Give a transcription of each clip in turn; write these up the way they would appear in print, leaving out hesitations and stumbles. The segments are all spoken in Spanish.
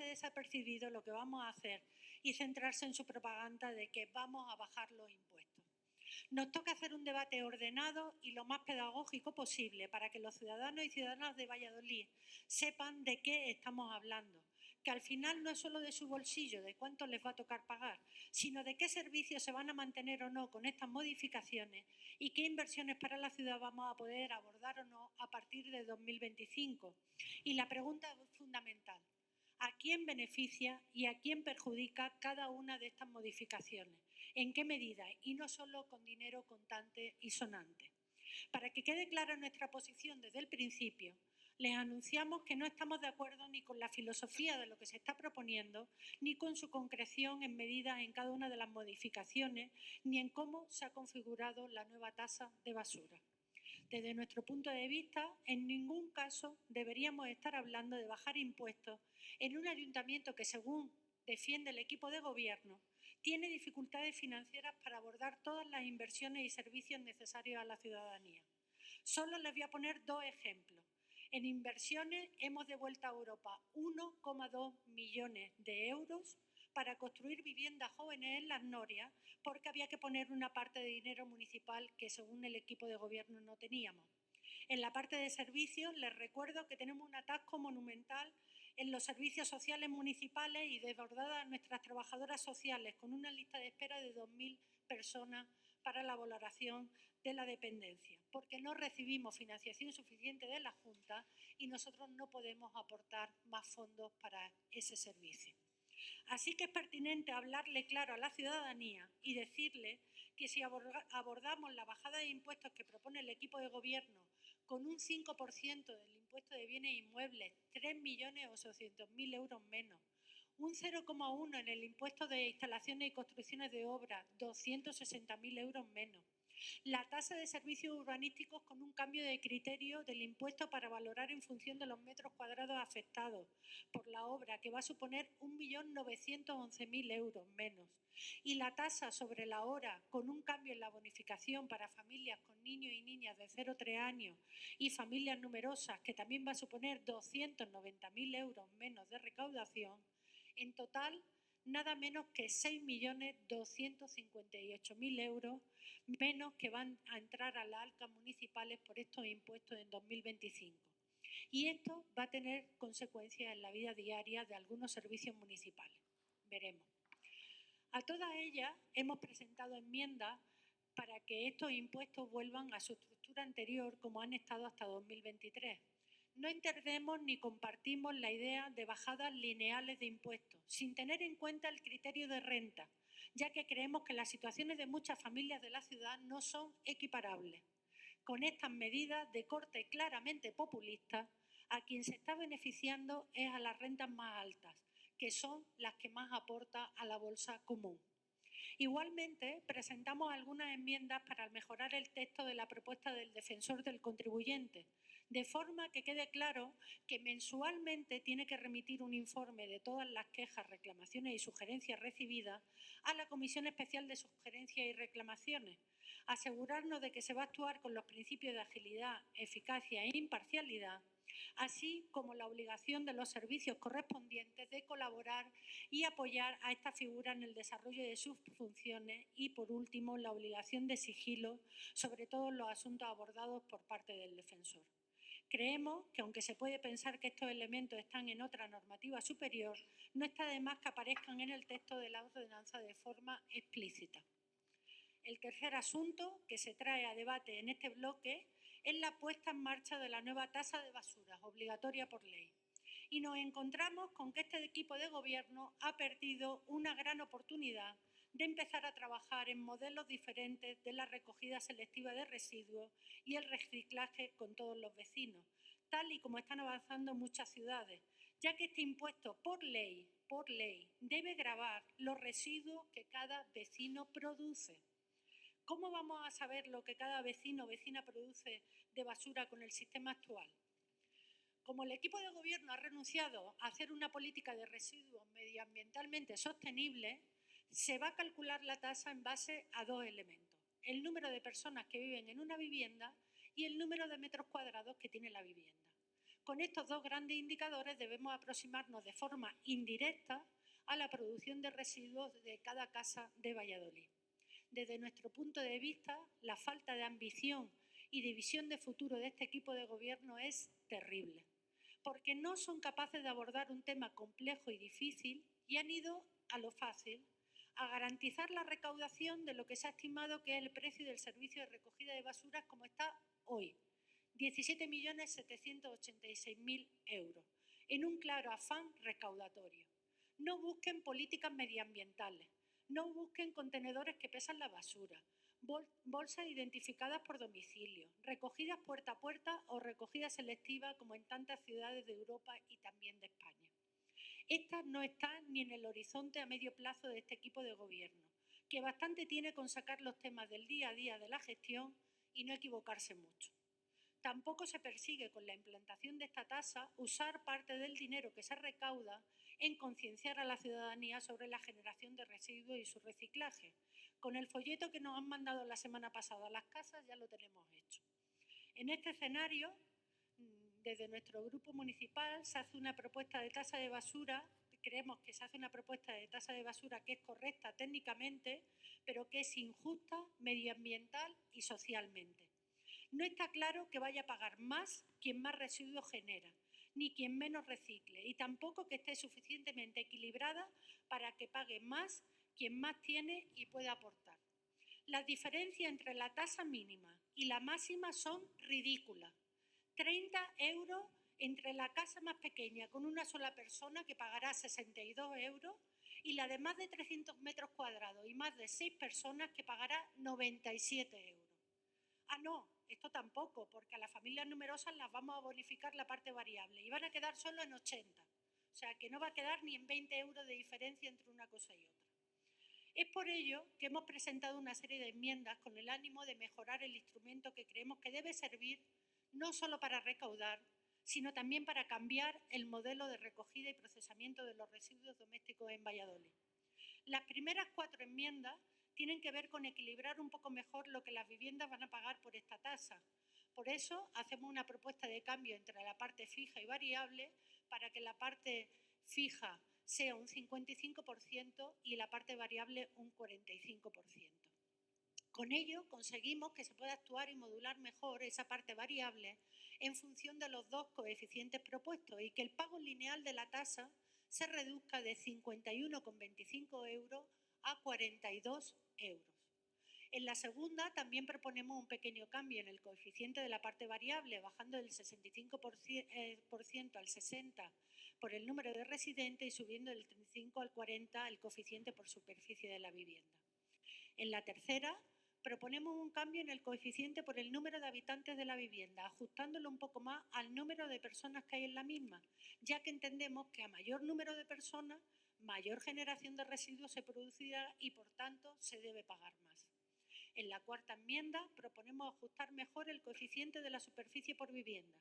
desapercibido lo que vamos a hacer y centrarse en su propaganda de que vamos a bajar los impuestos. Nos toca hacer un debate ordenado y lo más pedagógico posible para que los ciudadanos y ciudadanas de Valladolid sepan de qué estamos hablando, que al final no es solo de su bolsillo, de cuánto les va a tocar pagar, sino de qué servicios se van a mantener o no con estas modificaciones y qué inversiones para la ciudad vamos a poder abordar o no a partir de 2025. Y la pregunta es fundamental: ¿a quién beneficia y a quién perjudica cada una de estas modificaciones? ¿En qué medida? Y no solo con dinero contante y sonante. Para que quede clara nuestra posición desde el principio, les anunciamos que no estamos de acuerdo ni con la filosofía de lo que se está proponiendo, ni con su concreción en medidas en cada una de las modificaciones, ni en cómo se ha configurado la nueva tasa de basura. Desde nuestro punto de vista, en ningún caso deberíamos estar hablando de bajar impuestos en un ayuntamiento que, según defiende el equipo de gobierno, tiene dificultades financieras para abordar todas las inversiones y servicios necesarios a la ciudadanía. Solo les voy a poner dos ejemplos. En inversiones hemos devuelto a Europa 1,2 millones de euros para construir viviendas jóvenes en Las Norias, porque había que poner una parte de dinero municipal que según el equipo de gobierno no teníamos. En la parte de servicios les recuerdo que tenemos un atasco monumental en los servicios sociales municipales y desbordadas nuestras trabajadoras sociales con una lista de espera de 2.000 personas para la valoración de la dependencia, porque no recibimos financiación suficiente de la Junta y nosotros no podemos aportar más fondos para ese servicio. Así que es pertinente hablarle claro a la ciudadanía y decirle que si abordamos la bajada de impuestos que propone el equipo de gobierno con un 5% del impuesto de bienes inmuebles, 3.800.000 euros menos, un 0,1 en el impuesto de instalaciones y construcciones de obras, 260.000 euros menos, la tasa de servicios urbanísticos con un cambio de criterio del impuesto para valorar en función de los metros cuadrados afectados por la obra, que va a suponer 1.911.000 euros menos, y la tasa sobre la hora con un cambio en la bonificación para familias con niños y niñas de 0 a 3 años y familias numerosas, que también va a suponer 290.000 euros menos de recaudación. En total, nada menos que 6.258.000 euros menos que van a entrar a las arcas municipales por estos impuestos en 2025. Y esto va a tener consecuencias en la vida diaria de algunos servicios municipales. Veremos. A todas ellas hemos presentado enmiendas para que estos impuestos vuelvan a su estructura anterior como han estado hasta 2023. No entendemos ni compartimos la idea de bajadas lineales de impuestos, sin tener en cuenta el criterio de renta, ya que creemos que las situaciones de muchas familias de la ciudad no son equiparables. Con estas medidas de corte claramente populista, a quien se está beneficiando es a las rentas más altas, que son las que más aporta a la bolsa común. Igualmente, presentamos algunas enmiendas para mejorar el texto de la propuesta del Defensor del Contribuyente, de forma que quede claro que mensualmente tiene que remitir un informe de todas las quejas, reclamaciones y sugerencias recibidas a la Comisión Especial de Sugerencias y Reclamaciones, asegurarnos de que se va a actuar con los principios de agilidad, eficacia e imparcialidad, así como la obligación de los servicios correspondientes de colaborar y apoyar a esta figura en el desarrollo de sus funciones y, por último, la obligación de sigilo sobre todos los asuntos abordados por parte del defensor. Creemos que, aunque se puede pensar que estos elementos están en otra normativa superior, no está de más que aparezcan en el texto de la ordenanza de forma explícita. El tercer asunto que se trae a debate en este bloque es la puesta en marcha de la nueva tasa de basuras, obligatoria por ley. Y nos encontramos con que este equipo de gobierno ha perdido una gran oportunidad de empezar a trabajar en modelos diferentes de la recogida selectiva de residuos y el reciclaje con todos los vecinos, tal y como están avanzando muchas ciudades, ya que este impuesto por ley, debe gravar los residuos que cada vecino produce. ¿Cómo vamos a saber lo que cada vecino o vecina produce de basura con el sistema actual? Como el equipo de gobierno ha renunciado a hacer una política de residuos medioambientalmente sostenible, se va a calcular la tasa en base a dos elementos: el número de personas que viven en una vivienda y el número de metros cuadrados que tiene la vivienda. Con estos dos grandes indicadores debemos aproximarnos de forma indirecta a la producción de residuos de cada casa de Valladolid. Desde nuestro punto de vista, la falta de ambición y de visión de futuro de este equipo de gobierno es terrible, porque no son capaces de abordar un tema complejo y difícil y han ido a lo fácil, a garantizar la recaudación de lo que se ha estimado que es el precio del servicio de recogida de basuras como está hoy, 17.786.000 euros, en un claro afán recaudatorio. No busquen políticas medioambientales, no busquen contenedores que pesan la basura, bolsas identificadas por domicilio, recogidas puerta a puerta o recogidas selectivas como en tantas ciudades de Europa y también de España. Estas no están ni en el horizonte a medio plazo de este equipo de gobierno, que bastante tiene con sacar los temas del día a día de la gestión y no equivocarse mucho. Tampoco se persigue con la implantación de esta tasa usar parte del dinero que se recauda en concienciar a la ciudadanía sobre la generación de residuos y su reciclaje. Con el folleto que nos han mandado la semana pasada a las casas ya lo tenemos hecho. En este escenario, desde nuestro grupo municipal se hace una propuesta de tasa de basura, creemos que se hace una propuesta de tasa de basura que es correcta técnicamente, pero que es injusta medioambiental y socialmente. No está claro que vaya a pagar más quien más residuos genera, ni quien menos recicle, y tampoco que esté suficientemente equilibrada para que pague más quien más tiene y pueda aportar. Las diferencias entre la tasa mínima y la máxima son ridículas. 30 euros entre la casa más pequeña con una sola persona que pagará 62 euros y la de más de 300 metros cuadrados y más de 6 personas que pagará 97 euros. Ah, no, esto tampoco, porque a las familias numerosas las vamos a bonificar la parte variable y van a quedar solo en 80. O sea, que no va a quedar ni en 20 euros de diferencia entre una cosa y otra. Es por ello que hemos presentado una serie de enmiendas con el ánimo de mejorar el instrumento que creemos que debe servir no solo para recaudar, sino también para cambiar el modelo de recogida y procesamiento de los residuos domésticos en Valladolid. Las primeras 4 enmiendas tienen que ver con equilibrar un poco mejor lo que las viviendas van a pagar por esta tasa. Por eso hacemos una propuesta de cambio entre la parte fija y variable para que la parte fija sea un 55% y la parte variable un 45%. Con ello conseguimos que se pueda actuar y modular mejor esa parte variable en función de los dos coeficientes propuestos y que el pago lineal de la tasa se reduzca de 51,25 euros a 42 euros. En la segunda también proponemos un pequeño cambio en el coeficiente de la parte variable, bajando del 65% al 60% por el número de residentes y subiendo del 35 al 40 el coeficiente por superficie de la vivienda. En la tercera, proponemos un cambio en el coeficiente por el número de habitantes de la vivienda, ajustándolo un poco más al número de personas que hay en la misma, ya que entendemos que a mayor número de personas, mayor generación de residuos se producirá y, por tanto, se debe pagar más. En la cuarta enmienda proponemos ajustar mejor el coeficiente de la superficie por vivienda,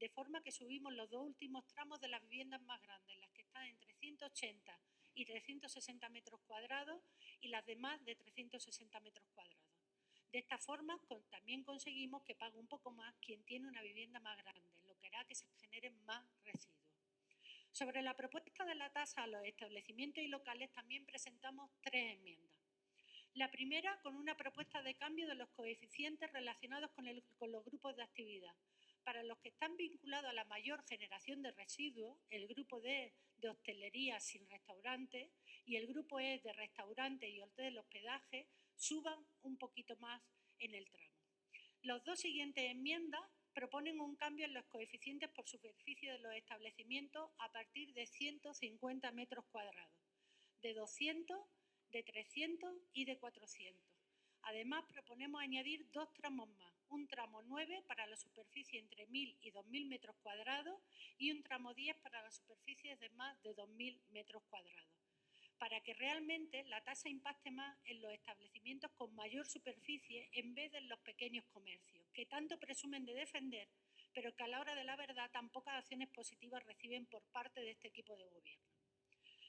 de forma que subimos los dos últimos tramos de las viviendas más grandes, las que están entre 180 y 360 metros cuadrados y las demás de 360 metros cuadrados. De esta forma también conseguimos que pague un poco más quien tiene una vivienda más grande, lo que hará que se generen más residuos. Sobre la propuesta de la tasa a los establecimientos y locales también presentamos 3 enmiendas. La primera, con una propuesta de cambio de los coeficientes relacionados con los grupos de actividad. Para los que están vinculados a la mayor generación de residuos, el grupo D de hostelería sin restaurante y el grupo E de restaurante y hotel hospedaje, suban un poquito más en el tramo. Las dos siguientes enmiendas proponen un cambio en los coeficientes por superficie de los establecimientos a partir de 150 metros cuadrados, de 200, de 300 y de 400. Además, proponemos añadir 2 tramos más, un tramo 9 para la superficie entre 1.000 y 2.000 metros cuadrados y un tramo 10 para las superficies de más de 2.000 metros cuadrados, para que realmente la tasa impacte más en los establecimientos con mayor superficie en vez de en los pequeños comercios, que tanto presumen de defender, pero que a la hora de la verdad tan pocas acciones positivas reciben por parte de este equipo de gobierno.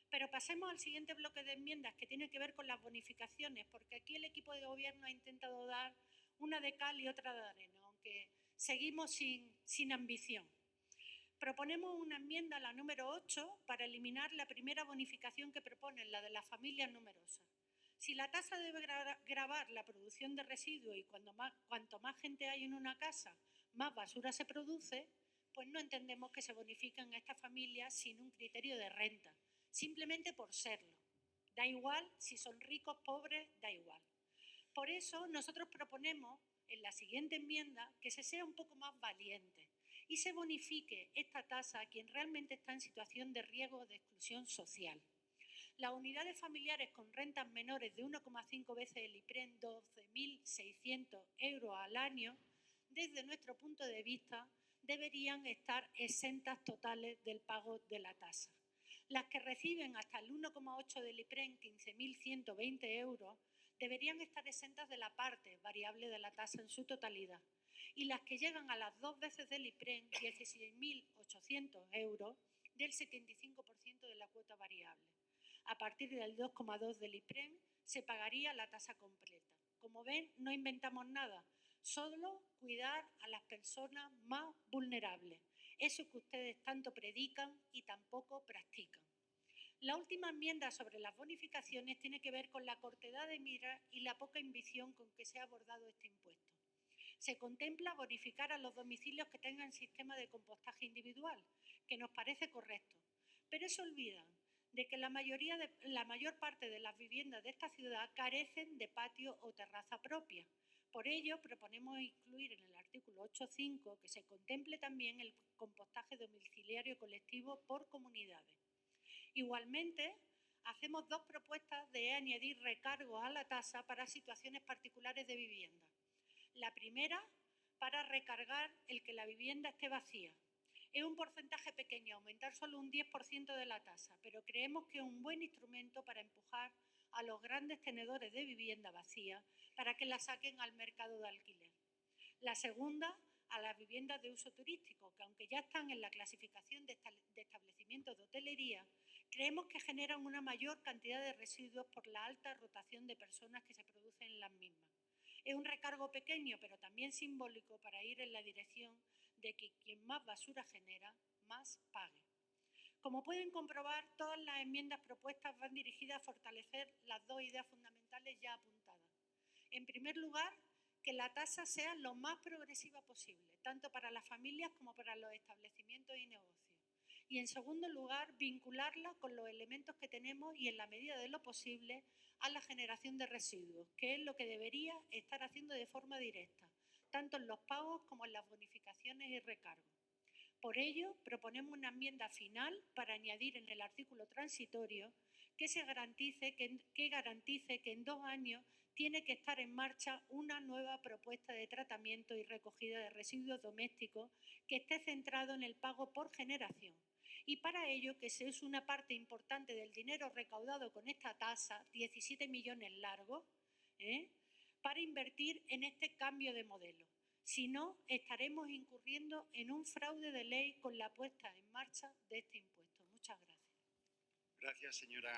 Pero pasemos al siguiente bloque de enmiendas que tiene que ver con las bonificaciones, porque aquí el equipo de gobierno ha intentado dar una de cal y otra de arena, aunque seguimos sin ambición. Proponemos una enmienda, la número 8, para eliminar la primera bonificación que proponen, la de las familias numerosas. Si la tasa debe gravar la producción de residuos y cuanto más gente hay en una casa, más basura se produce, pues no entendemos que se bonifiquen a estas familias sin un criterio de renta, simplemente por serlo. Da igual si son ricos, pobres, da igual. Por eso nosotros proponemos en la siguiente enmienda que se sea un poco más valiente y se bonifique esta tasa a quien realmente está en situación de riesgo o de exclusión social. Las unidades familiares con rentas menores de 1,5 veces el IPREN, 12.600 euros al año, desde nuestro punto de vista, deberían estar exentas totales del pago de la tasa. Las que reciben hasta el 1,8 del IPREN, 15.120 euros, deberían estar exentas de la parte variable de la tasa en su totalidad. Y las que llegan a las 2 veces del IPREN, 16.800 euros, del 75% de la cuota variable. A partir del 2,2 del IPREN se pagaría la tasa completa. Como ven, no inventamos nada, solo cuidar a las personas más vulnerables, eso que ustedes tanto predican y tampoco practican. La última enmienda sobre las bonificaciones tiene que ver con la cortedad de miras y la poca ambición con que se ha abordado este impuesto. Se contempla bonificar a los domicilios que tengan sistema de compostaje individual, que nos parece correcto, pero se olvidan de que la mayor parte de las viviendas de esta ciudad carecen de patio o terraza propia. Por ello, proponemos incluir en el artículo 8.5 que se contemple también el compostaje domiciliario colectivo por comunidades. Igualmente, hacemos dos propuestas de añadir recargos a la tasa para situaciones particulares de vivienda. La primera, para recargar el que la vivienda esté vacía. Es un porcentaje pequeño, aumentar solo un 10% de la tasa, pero creemos que es un buen instrumento para empujar a los grandes tenedores de vivienda vacía para que la saquen al mercado de alquiler. La segunda, a las viviendas de uso turístico, que aunque ya están en la clasificación de establecimientos de hotelería, creemos que generan una mayor cantidad de residuos por la alta rotación de personas que se producen en las mismas. Es un recargo pequeño, pero también simbólico para ir en la dirección de que quien más basura genera, más pague. Como pueden comprobar, todas las enmiendas propuestas van dirigidas a fortalecer las dos ideas fundamentales ya apuntadas. En primer lugar, que la tasa sea lo más progresiva posible, tanto para las familias como para los establecimientos y negocios. Y en segundo lugar, vincularla con los elementos que tenemos y en la medida de lo posible a la generación de residuos, que es lo que debería estar haciendo de forma directa, tanto en los pagos como en las bonificaciones y recargos. Por ello, proponemos una enmienda final para añadir en el artículo transitorio que garantice que en 2 años tiene que estar en marcha una nueva propuesta de tratamiento y recogida de residuos domésticos que esté centrado en el pago por generación. Y para ello que se use una parte importante del dinero recaudado con esta tasa, 17 millones largos, para invertir en este cambio de modelo. Si no, estaremos incurriendo en un fraude de ley con la puesta en marcha de este impuesto. Muchas gracias. Gracias, señora.